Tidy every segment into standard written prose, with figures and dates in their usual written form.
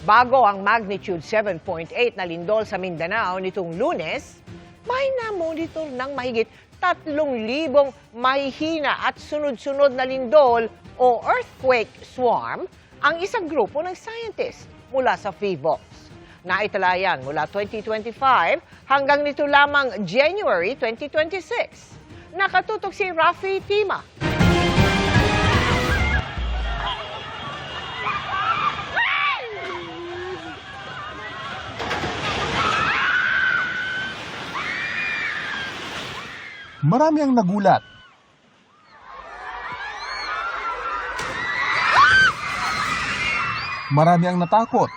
Bago ang magnitude 7.8 na lindol sa Mindanao nitong Lunes, may na-monitor ng mahigit 3,000 mahihina at sunod-sunod na lindol o earthquake swarm ang isang grupo ng scientists mula sa PHIVOLCS. Naitala yan mula 2025 hanggang nito lamang January 2026. Nakatutok si Rafi Tima. Marami ang nagulat. Marami ang natakot.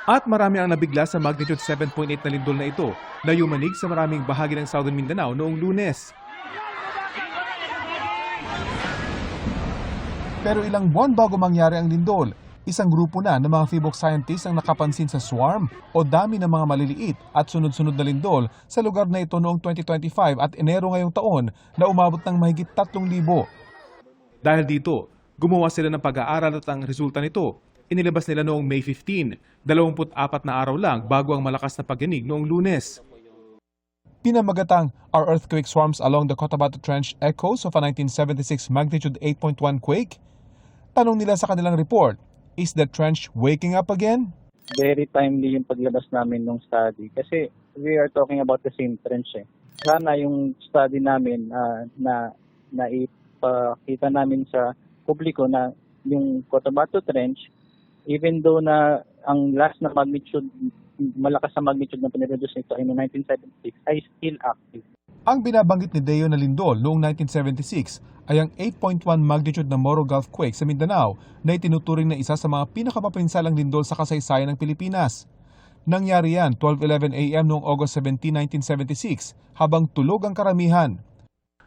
At marami ang nabigla sa magnitude 7.8 na lindol na ito na yumanig sa maraming bahagi ng Southern Mindanao noong Lunes. Pero ilang buwan bago mangyari ang lindol, isang grupo na ng mga PHIVOLCS scientists ang nakapansin sa swarm o dami ng mga maliliit at sunod-sunod na lindol sa lugar na ito noong 2025 at Enero ngayong taon na umabot ng mahigit 3,000. Dahil dito, gumawa sila ng pag-aaral at ang resulta nito, inilabas nila noong May 15, 24 na araw lang bago ang malakas na pagyanig noong Lunes. Pinamagatang "Are earthquake swarms along the Cotabato Trench echoes of a 1976 magnitude 8.1 quake?" Tanong nila sa kanilang report, is the trench waking up again? Very timely yung paglabas namin ng study kasi we are talking about the same trench eh. Sana yung study namin na ipakita namin sa publiko na yung Cotabato Trench, even though na ang last na magnitude, malakas na magnitude na pinireduce nito ay noong 1976, ay still active. Ang binabanggit ni Deo na lindol noong 1976 ay ang 8.1 magnitude na Moro Gulf quake sa Mindanao na itinuturing na isa sa mga pinakamapinsalang lindol sa kasaysayan ng Pilipinas. Nangyari yan 12:11 a.m. noong August 17, 1976 habang tulog ang karamihan.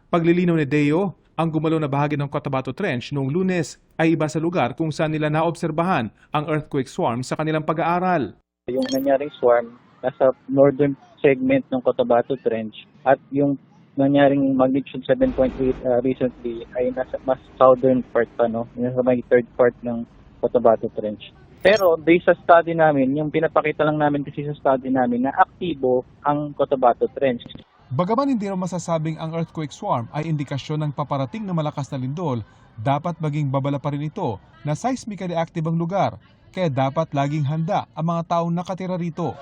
Paglilinaw ni Deo, ang gumalaw na bahagi ng Cotabato Trench noong Lunes ay iba sa lugar kung saan nila naobserbahan ang earthquake swarm sa kanilang pag-aaral. Yung nangyaring swarm nasa northern segment ng Cotabato Trench at yung nangyaring magnitude 7.8 recently ay nasa mas southern part pa, no? Nasa may third part ng Cotabato Trench. Pero based sa study namin, yung pinapakita lang namin kasi sa study namin na aktibo ang Cotabato Trench. Bagaman hindi raw masasabing ang earthquake swarm ay indikasyon ng paparating na malakas na lindol, dapat maging babala pa rin ito na seismically active ang lugar, kaya dapat laging handa ang mga taong nakatira rito.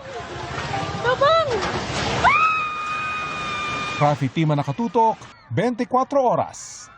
Rafi Tima, nakatutok, 24 oras.